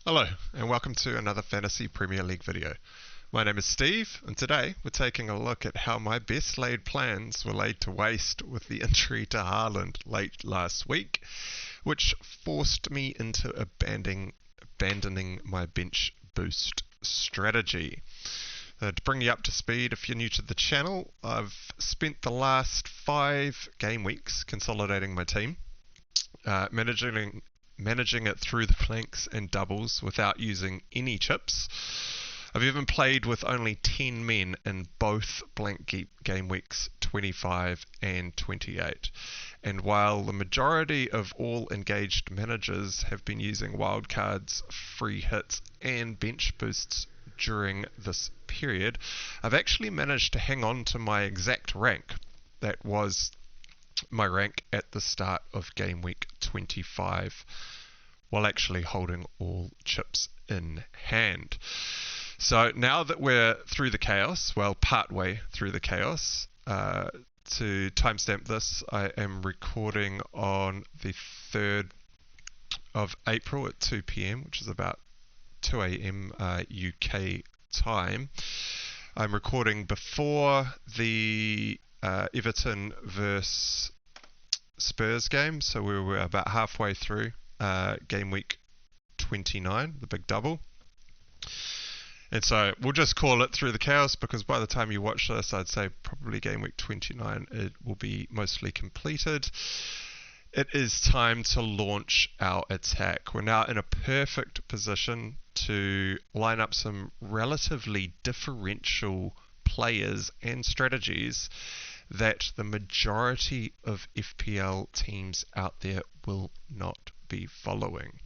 Hello, and welcome to another Fantasy Premier League video. My name is Steve, and today we're taking a look at how my best laid plans were laid to waste with the injury to Haaland late last week, which forced me into abandoning my bench boost strategy. To bring you up to speed, if you're new to the channel, I've spent the last 5 game weeks consolidating my team, managing it through the flanks and doubles without using any chips. I've even played with only 10 men in both blank game weeks 25 and 28. And while the majority of all engaged managers have been using wildcards, free hits and bench boosts during this period, I've actually managed to hang on to my exact rank that was my rank at the start of game week 25, while actually holding all chips in hand. So now that we're through the chaos, well, partway through the chaos, to timestamp this, I am recording on the 3rd of April at 2 p.m, which is about 2 a.m. UK time. I'm recording before the Everton versus Spurs game, so we were about halfway through game week 29, the big double. And so we'll just call it through the chaos, because by the time you watch this, I'd say probably game week 29, it will be mostly completed. It is time to launch our attack. We're now in a perfect position to line up some relatively differential players and strategies that the majority of FPL teams out there will not be following.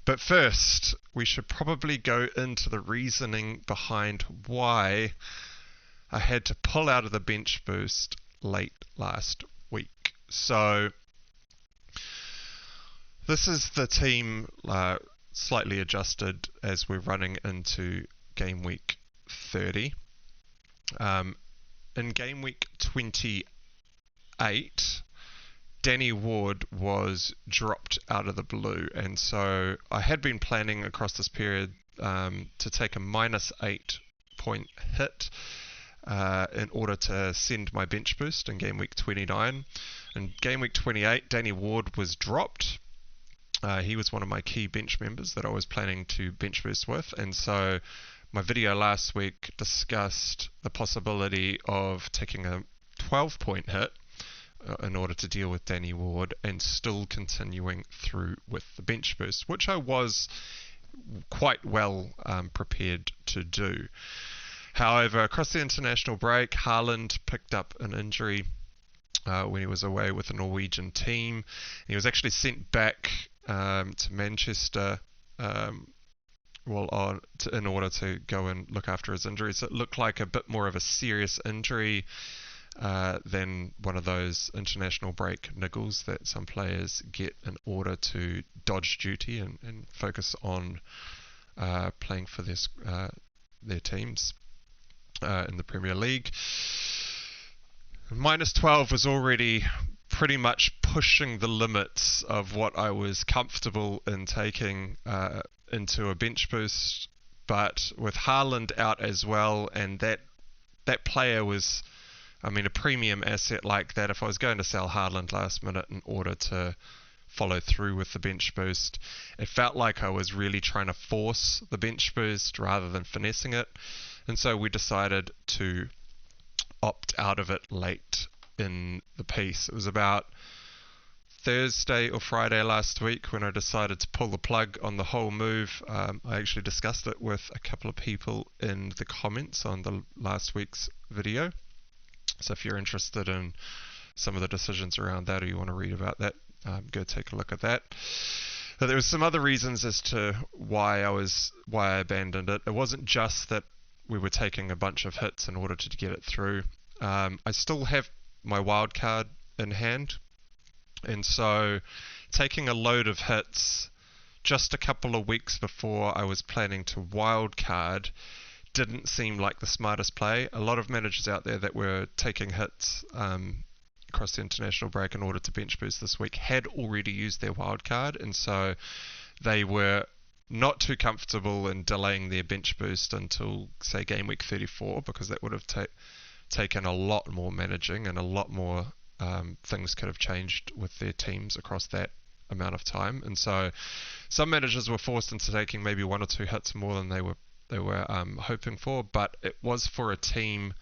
But first, we should probably go into the reasoning behind why I had to pull out of the bench boost late last week. So this is the team slightly adjusted as we're running into game week 30. In game week 28, Danny Ward was dropped out of the blue, and so I had been planning across this period to take a -8 point hit in order to send my bench boost in game week 29. In game week 28, Danny Ward was dropped. He was one of my key bench members that I was planning to bench boost with, and so my video last week discussed the possibility of taking a 12-point hit in order to deal with Danny Ward and still continuing through with the bench boost, which I was quite well prepared to do. However, across the international break, Haaland picked up an injury when he was away with the Norwegian team. He was actually sent back to Manchester in order to go and look after his injury. So it looked like a bit more of a serious injury than one of those international break niggles that some players get in order to dodge duty and focus on playing for their teams in the Premier League. -12 was already pretty much pushing the limits of what I was comfortable in taking into a bench boost, but with Haaland out as well, and that player was, I mean, a premium asset like that. If I was going to sell Haaland last minute in order to follow through with the bench boost, it felt like I was really trying to force the bench boost rather than finessing it, and so we decided to opt out of it late in the piece. It was about Thursday or Friday last week when I decided to pull the plug on the whole move. I actually discussed it with a couple of people in the comments on the last week's video. So if you're interested in some of the decisions around that, or you want to read about that, go take a look at that. But there were some other reasons as to why I abandoned it. It wasn't just that we were taking a bunch of hits in order to get it through. I still have my wildcard in hand, and so taking a load of hits just a couple of weeks before I was planning to wildcard didn't seem like the smartest play. A lot of managers out there that were taking hits across the international break in order to bench boost this week had already used their wildcard, and so they were not too comfortable in delaying their bench boost until, say, game week 34, because that would have taken a lot more managing, and a lot more things could have changed with their teams across that amount of time. And so some managers were forced into taking maybe 1 or 2 hits more than they were hoping for, but it was for a team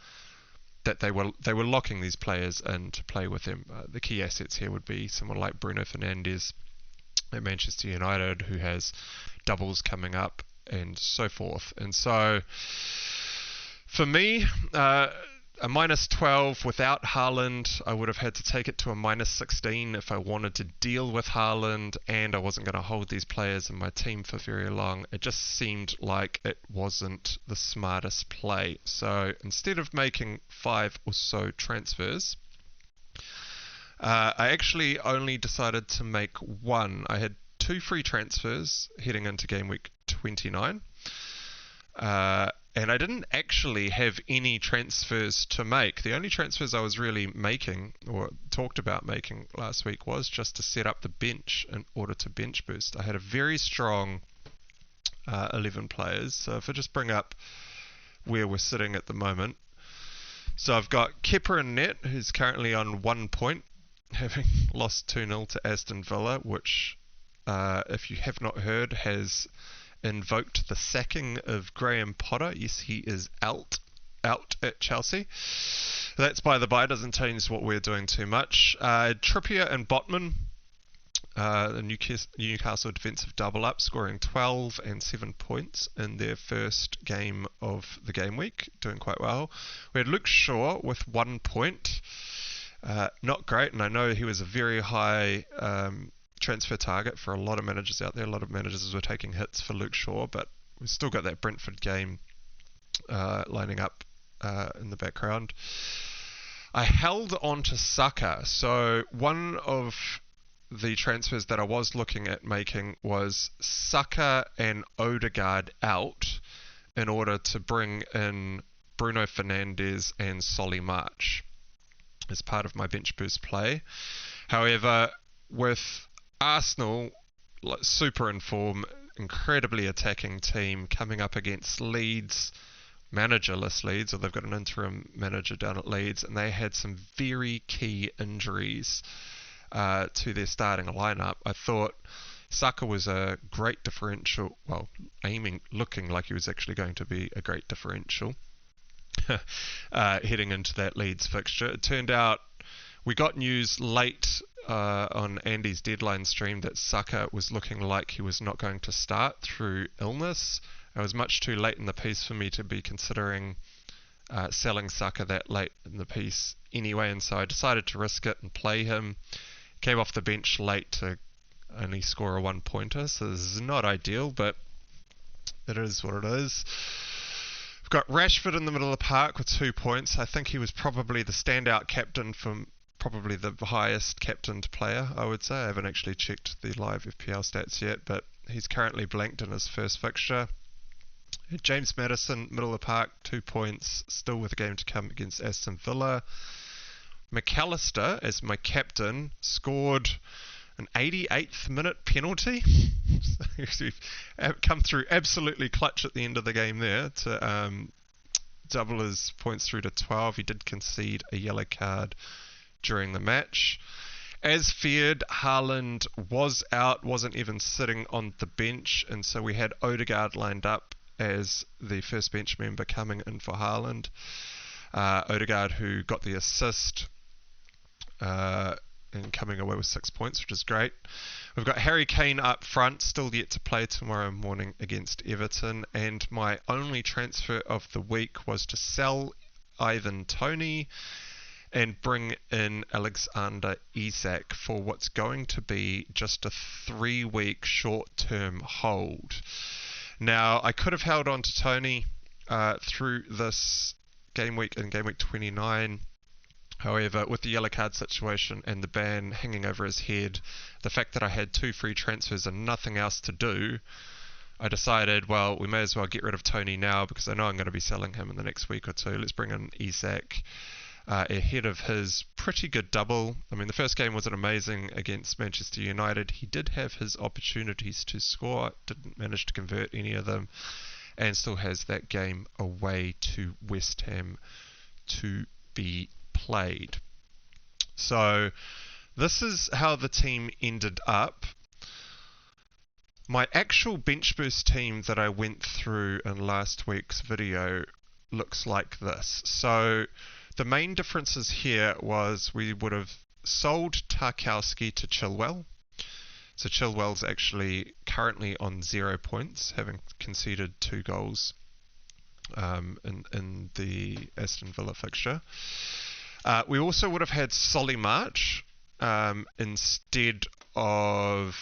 that they were locking these players in to play with them. The key assets here would be someone like Bruno Fernandes at Manchester United, who has doubles coming up and so forth. And so for me, a -12 without Haaland, I would have had to take it to a -16 if I wanted to deal with Haaland, and I wasn't going to hold these players in my team for very long. It just seemed like it wasn't the smartest play. So instead of making 5 or so transfers, I actually only decided to make 1. I had 2 free transfers heading into game week 29. And I didn't actually have any transfers to make. The only transfers I was really making, or talked about making last week, was just to set up the bench in order to bench boost. I had a very strong 11 players. So if I just bring up where we're sitting at the moment. So I've got Kepa in net, who's currently on 1 point, having lost 2-0 to Aston Villa, which, if you have not heard, has invoked the sacking of Graham Potter. Yes, he is out at Chelsea. That's by the by, doesn't change what we're doing too much. Trippier and Botman, the Newcastle defensive double up, scoring 12 and 7 points in their first game of the game week, doing quite well. We had Luke Shaw with 1 point. Not great, and I know he was a very high transfer target for a lot of managers out there. A lot of managers were taking hits for Luke Shaw, but we've still got that Brentford game lining up in the background. I held on to Saka. So one of the transfers that I was looking at making was Saka and Odegaard out in order to bring in Bruno Fernandes and Solly March as part of my bench boost play. However, with Arsenal super in form, incredibly attacking team, coming up against Leeds, managerless Leeds, or they've got an interim manager down at Leeds, and they had some very key injuries to their starting lineup. I thought Saka was a great differential, well, looking like he was actually going to be a great differential heading into that Leeds fixture. It turned out we got news late on Andy's deadline stream that Saka was looking like he was not going to start through illness. It was much too late in the piece for me to be considering selling Saka that late in the piece anyway, and so I decided to risk it and play him. Came off the bench late to only score a 1-pointer, so this is not ideal, but it is what it is. We've got Rashford in the middle of the park with 2 points. I think he was probably the standout captain from probably the highest captained player, I would say. I haven't actually checked the live FPL stats yet, but he's currently blanked in his first fixture. James Maddison, middle of the park, 2 points, still with a game to come against Aston Villa. McAllister, as my captain, scored an 88th minute penalty. So he's come through absolutely clutch at the end of the game there to double his points through to 12. He did concede a yellow card during the match. As feared, Haaland was out, wasn't even sitting on the bench, and so we had Odegaard lined up as the first bench member coming in for Haaland. Odegaard, who got the assist and coming away with 6 points, which is great. We've got Harry Kane up front, still yet to play tomorrow morning against Everton, and my only transfer of the week was to sell Ivan Toney and bring in Alexander Isak for what's going to be just a 3-week short-term hold. Now, I could have held on to Toney through this game week and game week 29. However, with the yellow card situation and the ban hanging over his head, the fact that I had 2 free transfers and nothing else to do, I decided, well, we may as well get rid of Toney now because I know I'm going to be selling him in the next week or two. Let's bring in Isak. ahead of his pretty good double. I mean, the first game wasn't amazing against Manchester United. He did have his opportunities to score, didn't manage to convert any of them, and still has that game away to West Ham to be played. So this is how the team ended up. My actual bench boost team that I went through in last week's video looks like this. So the main differences here was we would have sold Tarkowski to Chilwell. So Chilwell's actually currently on 0 points, having conceded 2 goals in the Aston Villa fixture. We also would have had Solly March instead of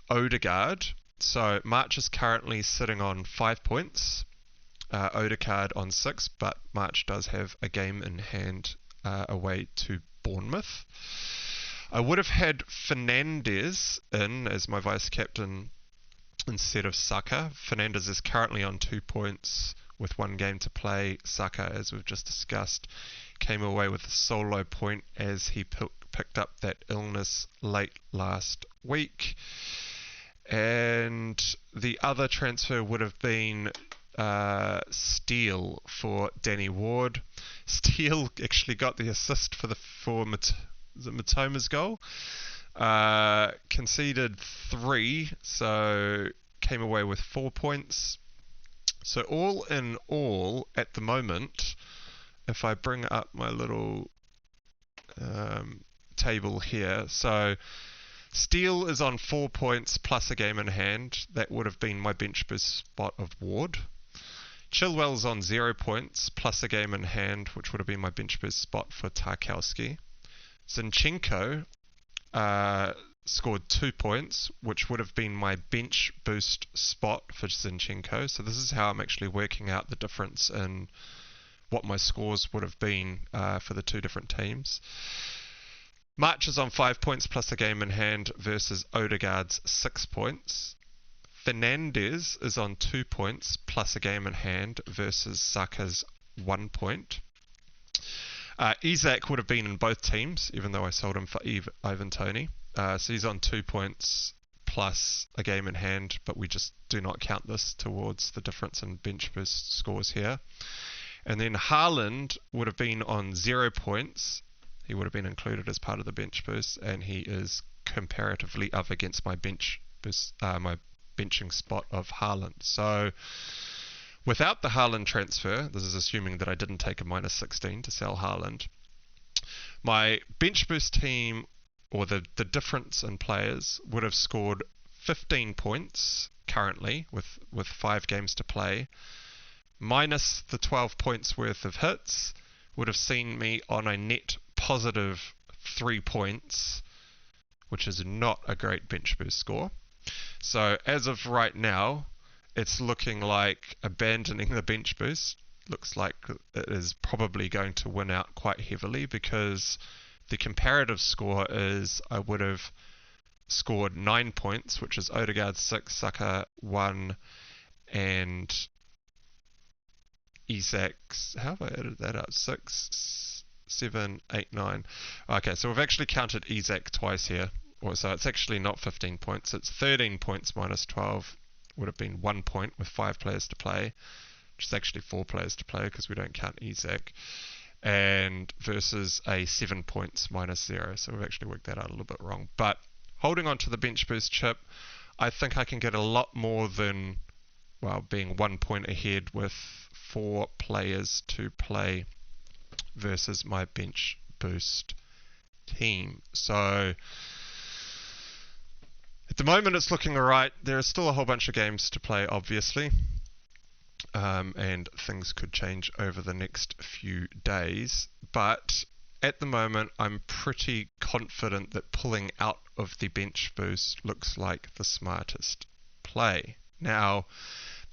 Odegaard. So March is currently sitting on 5 points, Odegaard on 6, but March does have a game in hand away to Bournemouth. I would have had Fernandes in as my vice captain instead of Saka. Fernandes is currently on 2 points with 1 game to play. Saka, as we've just discussed, came away with a solo point as he picked up that illness late last week. And the other transfer would have been Steele for Danny Ward. Steele actually got the assist for Matoma's goal. Conceded 3, so came away with 4 points. So all in all, at the moment, if I bring up my little table here, so Steele is on 4 points plus a game in hand. That would have been my bench boost spot of Ward. Chilwell's on 0 points plus a game in hand, which would have been my bench boost spot for Tarkowski. Zinchenko scored 2 points, which would have been my bench boost spot for Zinchenko. So this is how I'm actually working out the difference in what my scores would have been for the 2 different teams. March is on 5 points plus a game in hand versus Odegaard's 6 points. Fernandes is on 2 points plus a game in hand versus Saka's 1 point. Isak would have been in both teams, even though I sold him for Ivan Toney. So he's on 2 points plus a game in hand, but we just do not count this towards the difference in bench boost scores here. And then Haaland would have been on 0 points. He would have been included as part of the bench boost, and he is comparatively up against my bench boost, my benching spot of Haaland. So without the Haaland transfer, this is assuming that I didn't take a minus 16 to sell Haaland, my bench boost team, or the difference in players, would have scored 15 points currently with 5 games to play, minus the 12 points worth of hits, would have seen me on a net positive 3 points, which is not a great bench boost score. So as of right now, it's looking like abandoning the bench boost looks like it is probably going to win out quite heavily, because the comparative score is I would have scored 9 points, which is Odegaard 6, Saka 1, and Isak's, how have I added that up? 6, 7, 8, 9. Okay, so we've actually counted Isak twice here. So it's actually not 15 points, it's 13 points minus 12. Would have been 1 point with 5 players to play, which is actually 4 players to play because we don't count Isak, and versus a 7 points minus 0. So we've actually worked that out a little bit wrong. But holding on to the bench boost chip, I think I can get a lot more than, well, being 1 point ahead with 4 players to play versus my bench boost team. So at the moment it's looking alright. There are still a whole bunch of games to play, obviously, and things could change over the next few days, but at the moment I'm pretty confident that pulling out of the bench boost looks like the smartest play. Now,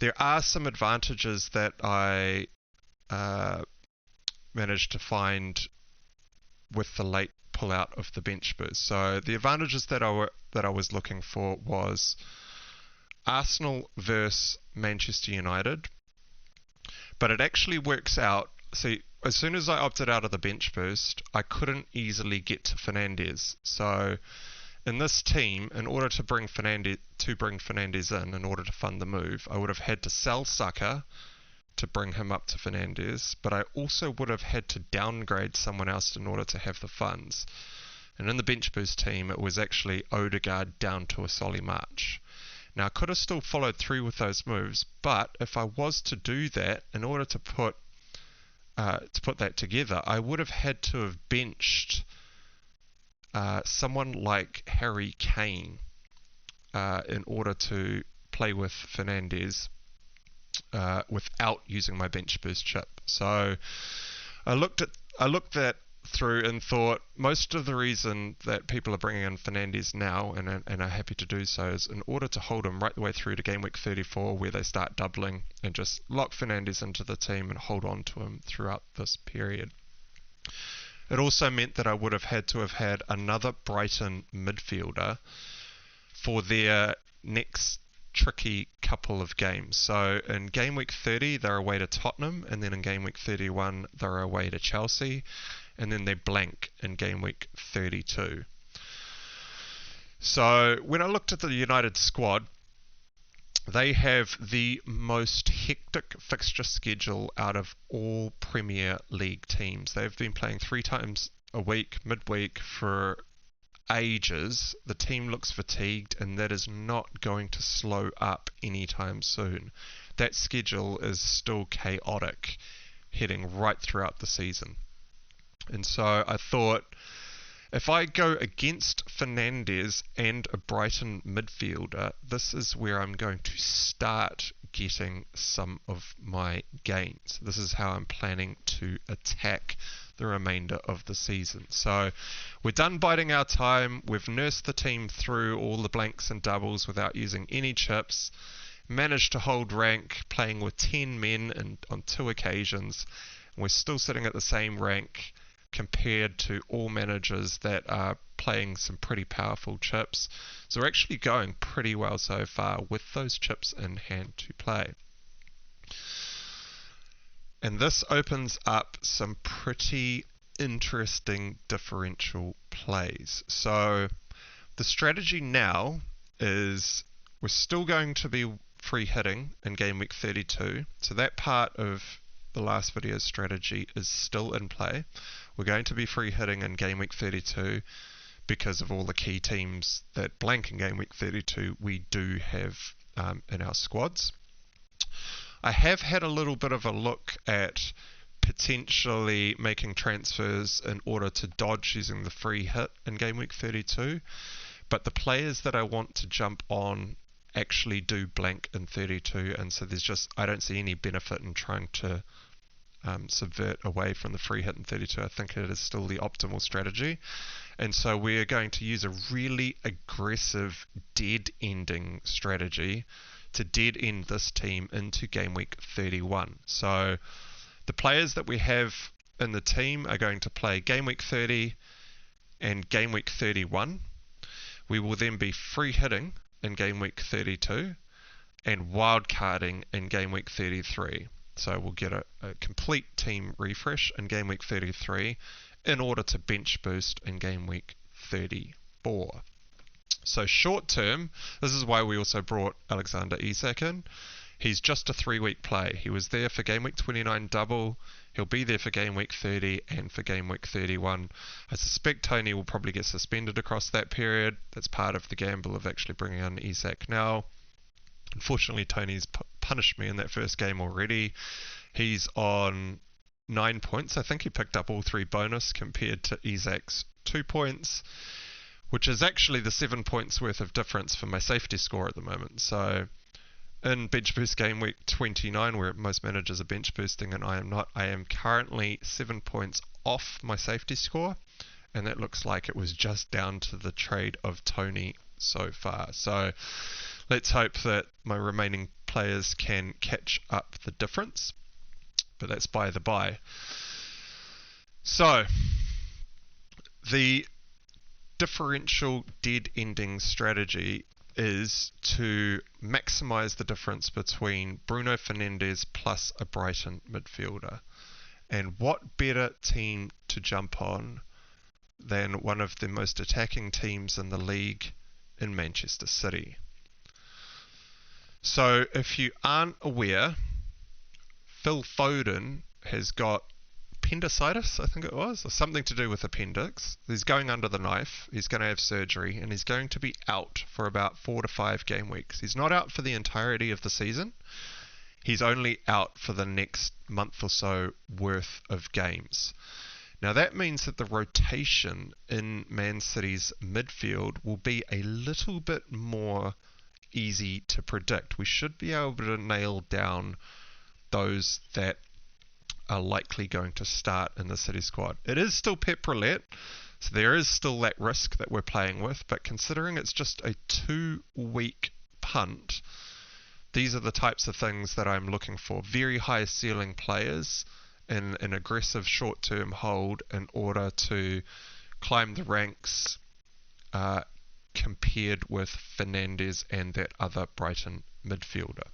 there are some advantages that I managed to find with the late pull out of the bench boost. So the advantages that I was looking for was Arsenal versus Manchester United, but it actually works out. See, as soon as I opted out of the bench boost, I couldn't easily get to Fernandes. So in this team, in order to bring Fernandes in order to fund the move, I would have had to sell Saka to bring him up to Fernandes, but I also would have had to downgrade someone else in order to have the funds. And in the bench boost team, it was actually Odegaard down to a Solly March. Now, I could have still followed through with those moves, but if I was to do that, in order to put that together, I would have had to have benched someone like Harry Kane in order to play with Fernandes without using my bench boost chip. So I looked at through and thought most of the reason that people are bringing in Fernandes now and are happy to do so is in order to hold him right the way through to game week 34, where they start doubling, and just lock Fernandes into the team and hold on to him throughout this period. It also meant that I would have had to have had another Brighton midfielder for their next tricky couple of games. So in game week 30 they're away to Tottenham, and then in game week 31 they're away to Chelsea, and then they blank in game week 32. So when I looked at the United squad, they have the most hectic fixture schedule out of all Premier League teams. They've been playing 3 times a week, midweek, for ages. The team looks fatigued, and that is not going to slow up anytime soon. That schedule is still chaotic, heading right throughout the season. And so I thought, if I go against Fernandes and a Brighton midfielder, this is where I'm going to start getting some of my gains. This is how I'm planning to attack the remainder of the season. So we're done biding our time. We've nursed the team through all the blanks and doubles without using any chips. Managed to hold rank, playing with 10 men on 2 occasions. We're still sitting at the same rank compared to all managers that are playing some pretty powerful chips. So we're actually going pretty well so far with those chips in hand to play. And this opens up some pretty interesting differential plays. So the strategy now is we're still going to be free hitting in game week 32. So that part of the last video's strategy is still in play. We're going to be free hitting in game week 32 because of all the key teams that blank in game week 32 we do have in our squads. I have had a little bit of a look at potentially making transfers in order to dodge using the free hit in game week 32, but the players that I want to jump on actually do blank in 32, and so I don't see any benefit in trying to subvert away from the free hit in 32. I think it is still the optimal strategy, and so we're going to use a really aggressive dead ending strategy to dead end this team into game week 31. So the players that we have in the team are going to play game week 30 and game week 31. We will then be free hitting in game week 32 and wildcarding in game week 33. So we'll get a complete team refresh in game week 33 in order to bench boost in game week 34. So short term, this is why we also brought Alexander Isak in. He's just a 3-week play. He was there for game week 29 double. He'll be there for game week 30 and for game week 31. I suspect Tony will probably get suspended across that period. That's part of the gamble of actually bringing in Isak now. Unfortunately, Tony's punished me in that first game already. He's on 9 points. I think he picked up all 3 bonus compared to Isak's 2 points, which is actually the 7 points worth of difference for my safety score at the moment. So in bench boost game week 29, where most managers are bench boosting and I am not, I am currently 7 points off my safety score, and that looks like it was just down to the trade of Tony so far. So let's hope that my remaining players can catch up the difference, but that's by the by. So the differential dead ending strategy is to maximize the difference between Bruno Fernandes plus a Brighton midfielder. And what better team to jump on than one of the most attacking teams in the league in Manchester City. So if you aren't aware, Phil Foden has got appendicitis, I think it was, or something to do with appendix. He's going under the knife, he's going to have surgery, and he's going to be out for about 4 to 5 game weeks. He's not out for the entirety of the season. He's only out for the next month or so worth of games. Now that means that the rotation in Man City's midfield will be a little bit more easy to predict. We should be able to nail down those that are likely going to start in the City squad. It is still Pep Roulette, so there is still that risk that we're playing with, but considering it's just a 2-week punt, these are the types of things that I'm looking for. Very high ceiling players in an aggressive short-term hold in order to climb the ranks compared with Fernandes and that other Brighton midfielder.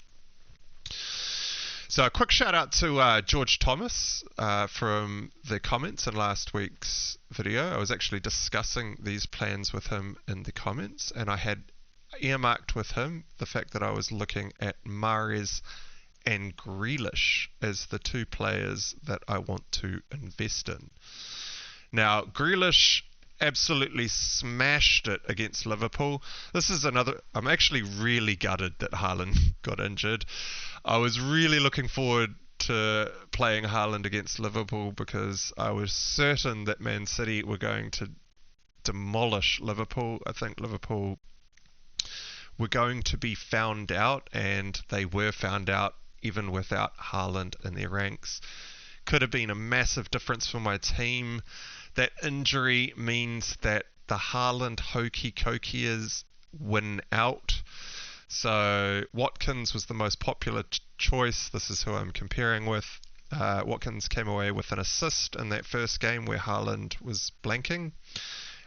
So a quick shout out to George Thomas from the comments in last week's video. I was actually discussing these plans with him in the comments, and I had earmarked with him the fact that I was looking at Mahrez and Grealish as the 2 players that I want to invest in. Now, Grealish absolutely smashed it against Liverpool. This is another... I'm actually really gutted that Haaland got injured. I was really looking forward to playing Haaland against Liverpool because I was certain that Man City were going to demolish Liverpool. I think Liverpool were going to be found out, and they were found out even without Haaland in their ranks. Could have been a massive difference for my team. That injury means that the Haaland hokey-cokiers win out. So Watkins was the most popular choice. This is who I'm comparing with. Watkins came away with an assist in that first game where Haaland was blanking.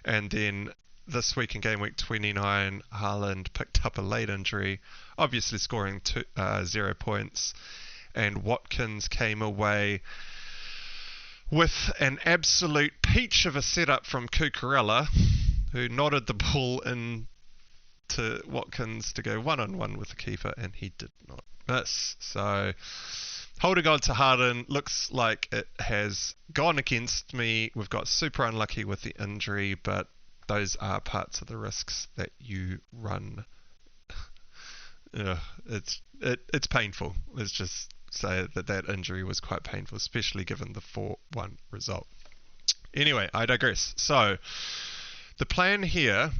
And then this week in game week 29, Haaland picked up a late injury, obviously scoring 0 points. And Watkins came away with an absolute peach of a setup from Cucurella, who nodded the ball in to Watkins to go one-on-one with the keeper, and he did not miss. So holding on to Haaland looks like it has gone against me. We've got super unlucky with the injury, but those are parts of the risks that you run. It's painful. Let's just say that injury was quite painful, especially given the 4-1 result. Anyway, I digress. So the plan here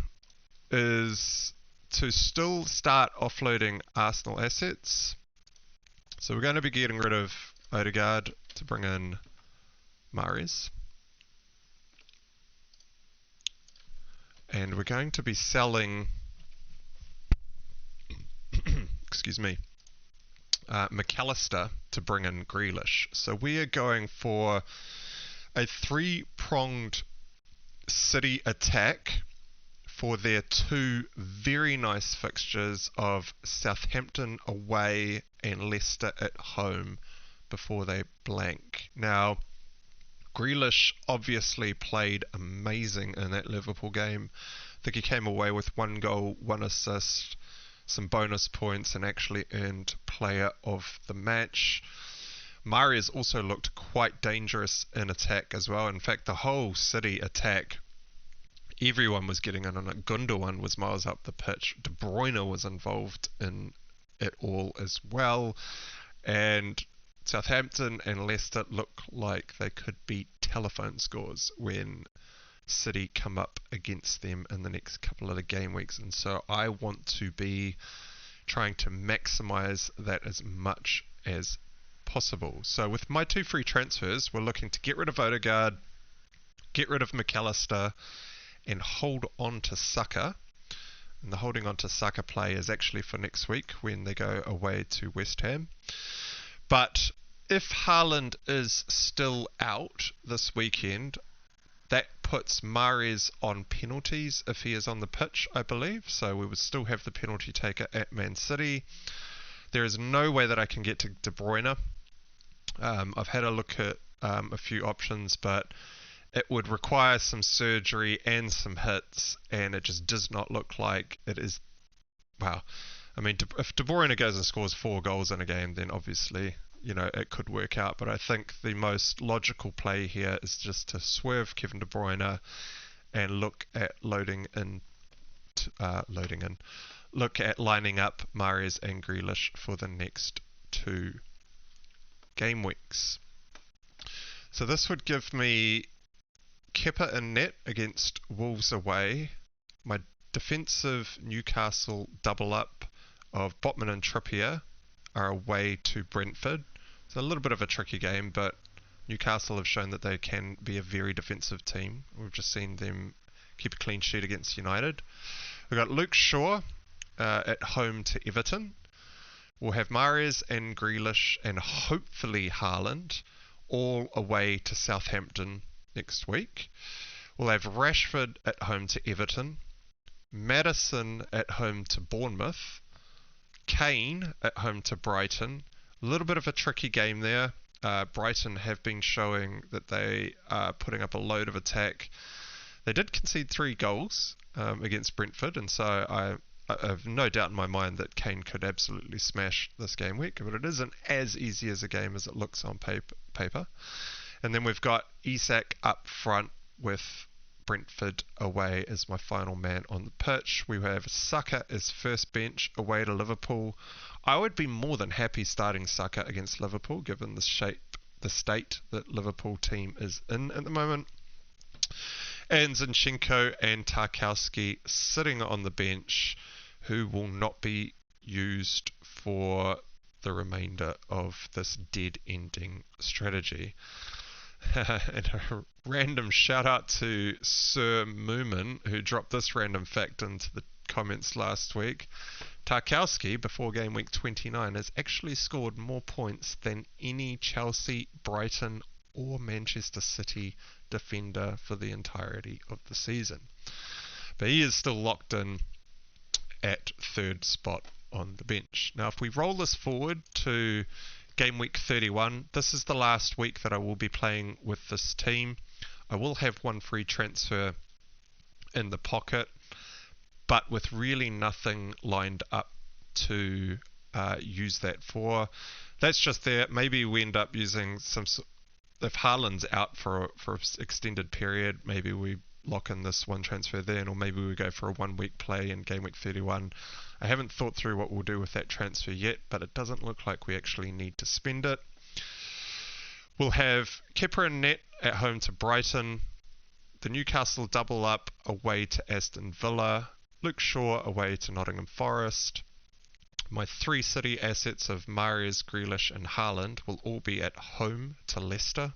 is to still start offloading Arsenal assets. So we're going to be getting rid of Odegaard to bring in Mahrez. And we're going to be selling excuse me, McAllister to bring in Grealish. So we are going for a 3-pronged City attack for their 2 very nice fixtures of Southampton away and Leicester at home before they blank. Now, Grealish obviously played amazing in that Liverpool game. I think he came away with 1 goal, 1 assist, some bonus points, and actually earned player of the match. Mahrez also looked quite dangerous in attack as well. In fact, the whole City attack, everyone was getting in on it. Gundogan was miles up the pitch. De Bruyne was involved in it all as well. And Southampton and Leicester look like they could beat telephone scores when City come up against them in the next couple of the game weeks. And so I want to be trying to maximize that as much as possible. So with my 2 free transfers, we're looking to get rid of Odegaard, get rid of McAllister, and hold on to Saka. And the holding on to Saka play is actually for next week when they go away to West Ham. But if Haaland is still out this weekend, that puts Mahrez on penalties if he is on the pitch, I believe. So we would still have the penalty taker at Man City. There is no way that I can get to De Bruyne. I've had a look at a few options, but it would require some surgery and some hits, and it just does not look like it is. Wow. I mean, if De Bruyne goes and scores 4 goals in a game, then obviously, it could work out. But I think the most logical play here is just to swerve Kevin De Bruyne and look at look at lining up Mahrez and Grealish for the next 2 game weeks. So this would give me Kepa in net against Wolves away, my defensive Newcastle double up of Botman and Trippier are away to Brentford. It's a little bit of a tricky game, but Newcastle have shown that they can be a very defensive team. We've just seen them keep a clean sheet against United. We've got Luke Shaw at home to Everton. We'll have Mahrez and Grealish and hopefully Haaland all away to Southampton next week. We'll have Rashford at home to Everton, Maddison at home to Bournemouth, Kane at home to Brighton. A little bit of a tricky game there. Brighton have been showing that they are putting up a load of attack. They did concede 3 goals against Brentford, and so I have no doubt in my mind that Kane could absolutely smash this game week, but it isn't as easy as a game as it looks on paper. And then we've got Isak up front with Brentford away as my final man on the pitch. We have Saka as first bench away to Liverpool. I would be more than happy starting Saka against Liverpool, given the state that Liverpool team is in at the moment. And Zinchenko and Tarkowski sitting on the bench, who will not be used for the remainder of this dead-ending strategy. And a random shout out to Sir Moomin, who dropped this random fact into the comments last week. Tarkowski, before game week 29, has actually scored more points than any Chelsea, Brighton or Manchester City defender for the entirety of the season. But he is still locked in at 3rd spot on the bench. Now, if we roll this forward to game week 31, this is the last week that I will be playing with this team. I will have 1 free transfer in the pocket, but with really nothing lined up to use that for. That's just there. Maybe we end up using if Haaland's out for an extended period, maybe we lock in this 1 transfer then, or maybe we go for a 1 week play in game week 31. I haven't thought through what we'll do with that transfer yet, but it doesn't look like we actually need to spend it. We'll have Kepa in net at home to Brighton, the Newcastle double up away to Aston Villa, Luke Shaw away to Nottingham Forest. My 3 City assets of Mahrez, Grealish and Haaland will all be at home to Leicester.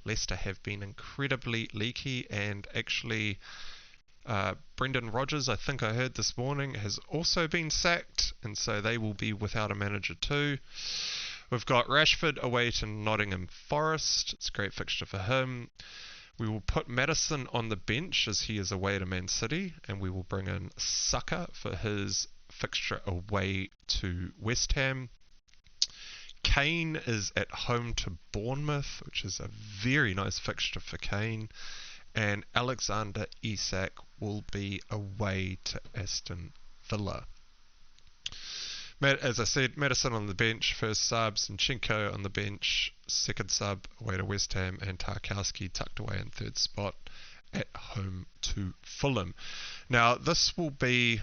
Leicester have been incredibly leaky, and actually Brendan Rodgers, I think I heard this morning, has also been sacked, and so they will be without a manager too. We've got Rashford away to Nottingham Forest. It's a great fixture for him. We will put Maddison on the bench as he is away to Man City, and we will bring in Saka for his fixture away to West Ham. Kane is at home to Bournemouth, which is a very nice fixture for Kane. And Alexander Isak will be away to Aston Villa. As I said, Maddison on the bench, first sub, Zinchenko on the bench, second sub, away to West Ham, and Tarkowski tucked away in 3rd spot at home to Fulham. Now, this will be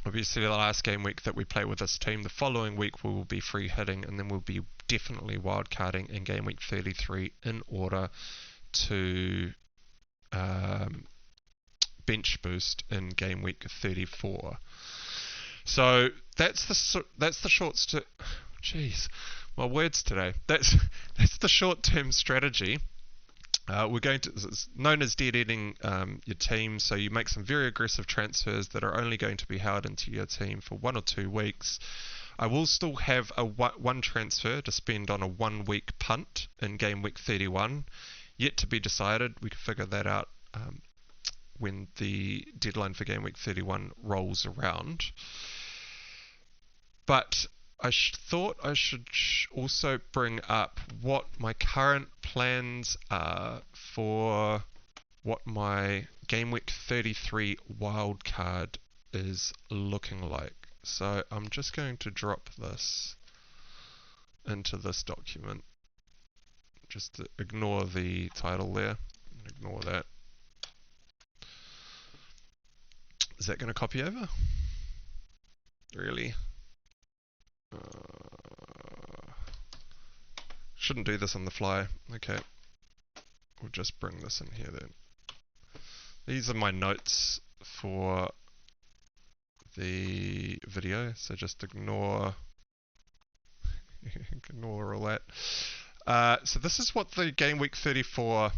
obviously the last game week that we play with this team. The following week we will be free hitting, and then we'll be definitely wildcarding in game week 33 in order to bench boost in game week 34. So that's the short jeez, my words today. That's the short-term strategy. We're going to, it's known as dead-ending your team, so you make some very aggressive transfers that are only going to be held into your team for 1 or 2 weeks. I will still have a 1 transfer to spend on a 1-week punt in game week 31. Yet to be decided. We can figure that out when the deadline for game week 31 rolls around. But I thought I should also bring up what my current plans are for what my Game Week 33 wildcard is looking like. So I'm just going to drop this into this document. Just to ignore the title there. Ignore that. Is that going to copy over? Really? Shouldn't do this on the fly. Okay. We'll just bring this in here then. These are my notes for the video, so just ignore ignore all that. So this is what the Game Week 34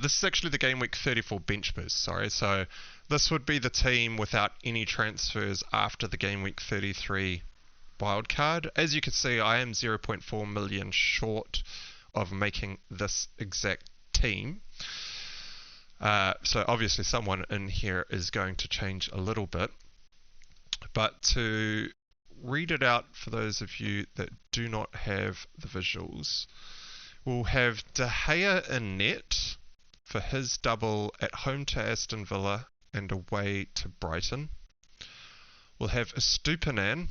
this is actually the Game Week 34 Bench Boost, sorry. So this would be the team without any transfers after the Game Week 33 wildcard. As you can see, I am 0.4 million short of making this exact team. So obviously someone in here is going to change a little bit. But to read it out for those of you that do not have the visuals, we'll have De Gea in net for his double at home to Aston Villa and away to Brighton. We'll have Estupinan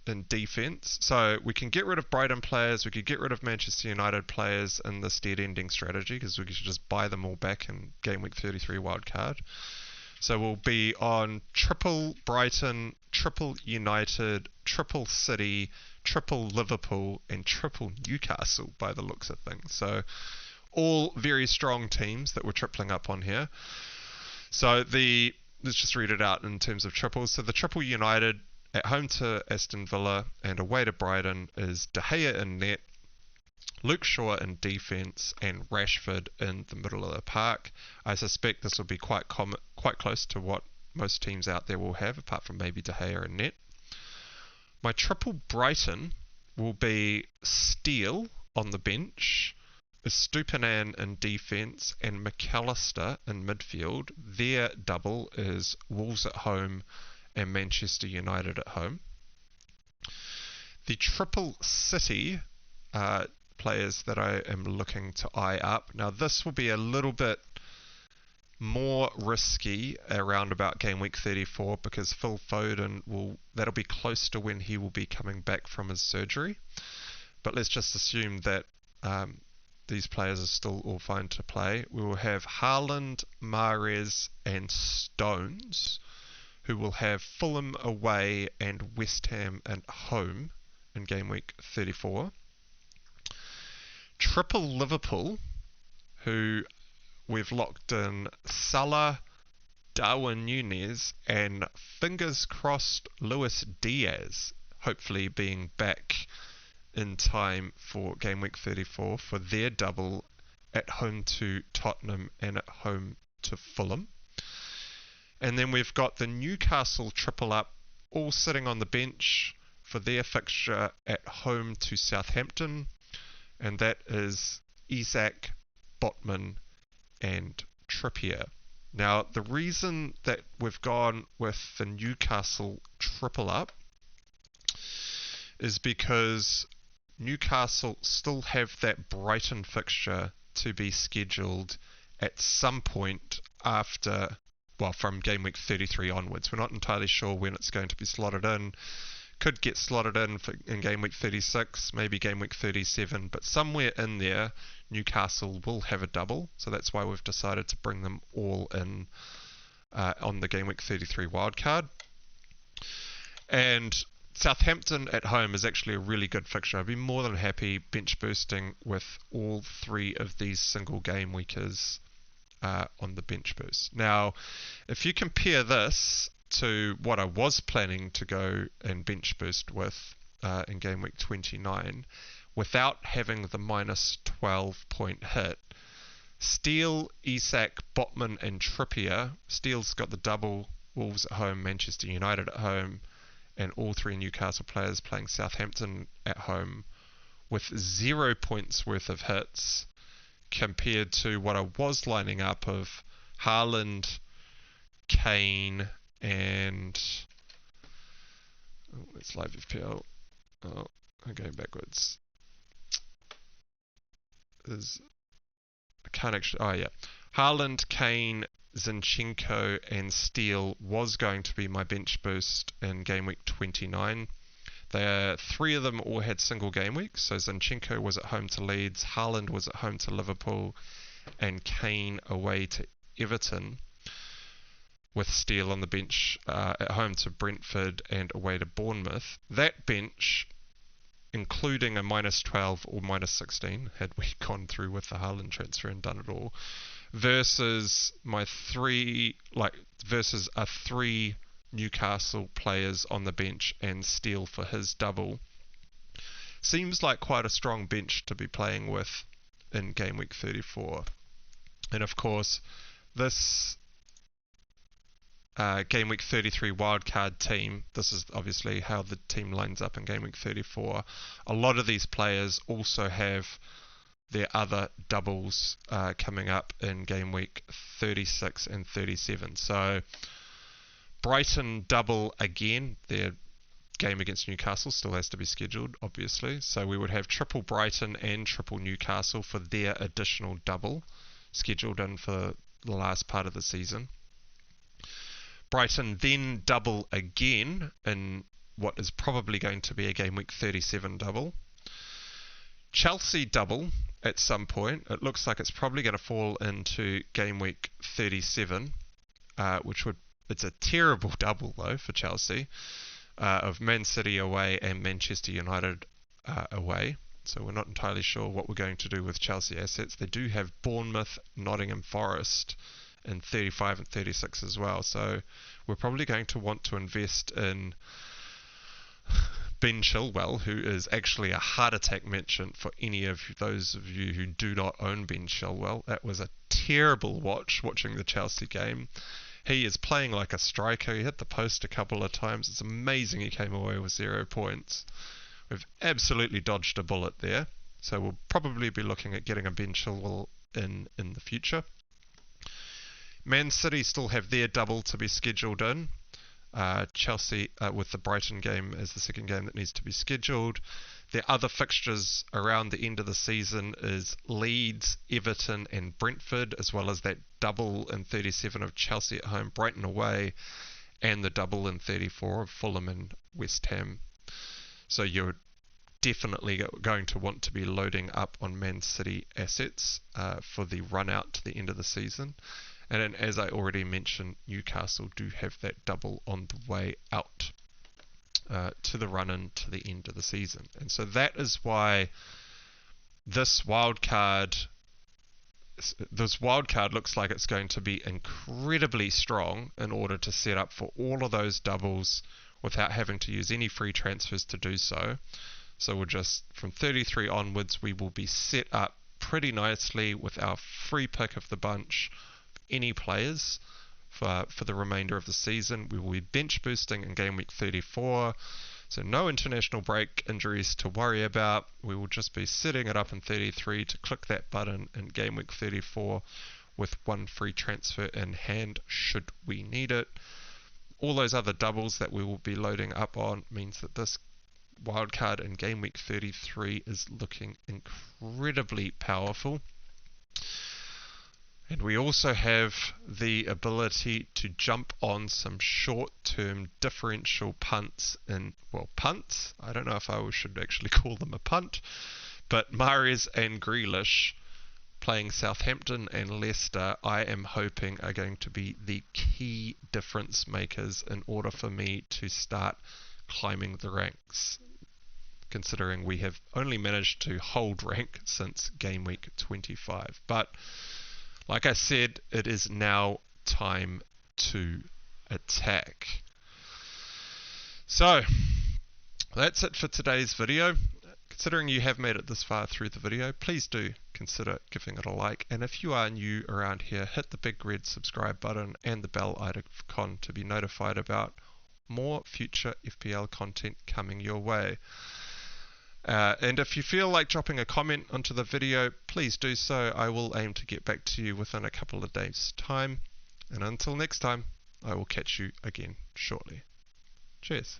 in defence. So we can get rid of Brighton players, we could get rid of Manchester United players in this dead ending strategy because we could just buy them all back in Game Week 33 wildcard. So we'll be on triple Brighton, triple United, triple City, triple Liverpool and triple Newcastle by the looks of things. So all very strong teams that we're tripling up on here. So let's just read it out in terms of triples. So the triple United at home to Aston Villa and away to Brighton is De Gea in net, Luke Shaw in defence and Rashford in the middle of the park. I suspect this will be quite close to what most teams out there will have, apart from maybe De Gea in net. My triple Brighton will be Steele on the bench, Estupinan in defence and McAllister in midfield. Their double is Wolves at home and Manchester United at home. The triple City players that I am looking to eye up. Now this will be a little bit more risky around about Game Week 34 because Phil Foden that'll be close to when he will be coming back from his surgery. But let's just assume that these players are still all fine to play. We will have Haaland, Mahrez and Stones, who will have Fulham away and West Ham at home in Game Week 34. Triple Liverpool, who we've locked in Salah, Darwin Núñez and fingers crossed Luis Diaz, hopefully being back in time for Game Week 34 for their double at home to Tottenham and at home to Fulham. And then we've got the Newcastle triple up all sitting on the bench for their fixture at home to Southampton, and that is Isak, Botman and Trippier. Now the reason that we've gone with the Newcastle triple up is because Newcastle still have that Brighton fixture to be scheduled at some point after, well, from Game Week 33 onwards. We're not entirely sure when it's going to be slotted in. Could get slotted in Game Week 36, maybe Game Week 37, but somewhere in there Newcastle will have a double, so that's why we've decided to bring them all in on the Game Week 33 wildcard. And Southampton at home is actually a really good fixture. I'd be more than happy bench boosting with all three of these single game weekers on the bench boost. Now, if you compare this to what I was planning to go and bench boost with in Game Week 29, without having the minus 12 point hit, Steele, Isak, Botman and Trippier. Steele's got the double, Wolves at home, Manchester United at home, and all three Newcastle players playing Southampton at home with 0 points worth of hits, compared to what I was lining up of Haaland, Kane, and That's live FPL. Oh, I'm going backwards. I can't actually. Oh yeah, Haaland, Kane, Zinchenko, and Steele was going to be my bench boost in game week 29. Three of them all had single game weeks. So Zinchenko was at home to Leeds, Haaland was at home to Liverpool, and Kane away to Everton, with Steele on the bench at home to Brentford and away to Bournemouth. That bench, including a -12 or -16, had we gone through with the Haaland transfer and done it all, versus versus a 3 Newcastle players on the bench and Steele for his double, seems like quite a strong bench to be playing with in game week 34. And of course, this game week 33 wildcard team, this is obviously how the team lines up in game week 34. A lot of these players also have their other doubles coming up in game week 36 and 37. So Brighton double again. Their game against Newcastle still has to be scheduled, obviously. So we would have triple Brighton and triple Newcastle for their additional double scheduled in for the last part of the season. Brighton then double again in what is probably going to be a game week 37 double. Chelsea double at some point. It looks like it's probably going to fall into game week 37, it's a terrible double though for Chelsea, of Man City away and Manchester United away. So we're not entirely sure what we're going to do with Chelsea assets. They do have Bournemouth, Nottingham Forest in 35 and 36 as well. So we're probably going to want to invest in Ben Chilwell, who is actually a heart attack merchant for any of those of you who do not own Ben Chilwell. That was a terrible watching the Chelsea game. He is playing like a striker. He hit the post a couple of times. It's amazing he came away with 0 points. We've absolutely dodged a bullet there. So we'll probably be looking at getting a Ben Chilwell in the future. Man City still have their double to be scheduled in. Chelsea with the Brighton game as the second game that needs to be scheduled. Their other fixtures around the end of the season is Leeds, Everton and Brentford, as well as that double in 37 of Chelsea at home, Brighton away, and the double in 34 of Fulham and West Ham. So you're definitely going to want to be loading up on Man City assets for the run out to the end of the season. And then, as I already mentioned, Newcastle do have that double on the way out to the run-in to the end of the season. And so that is why this wildcard looks like it's going to be incredibly strong in order to set up for all of those doubles without having to use any free transfers to do so. So we'll just, from 33 onwards, we will be set up pretty nicely with our free pick of the bunch, any players for the remainder of the season. We will be bench boosting in game week 34, so no international break injuries to worry about. We will just be setting it up in 33 to click that button in game week 34 with 1 free transfer in hand should we need it. All those other doubles that we will be loading up on means that this wildcard in game week 33 is looking incredibly powerful. And we also have the ability to jump on some short-term differential punts punts. I don't know if I should actually call them a punt, but Mahrez and Grealish playing Southampton and Leicester, I am hoping are going to be the key difference makers in order for me to start climbing the ranks, considering we have only managed to hold rank since game week 25. But like I said, it is now time to attack. So that's it for today's video. Considering you have made it this far through the video, please do consider giving it a like. And if you are new around here, hit the big red subscribe button and the bell icon to be notified about more future FPL content coming your way. And if you feel like dropping a comment onto the video, please do so. I will aim to get back to you within a couple of days' time. And until next time, I will catch you again shortly. Cheers.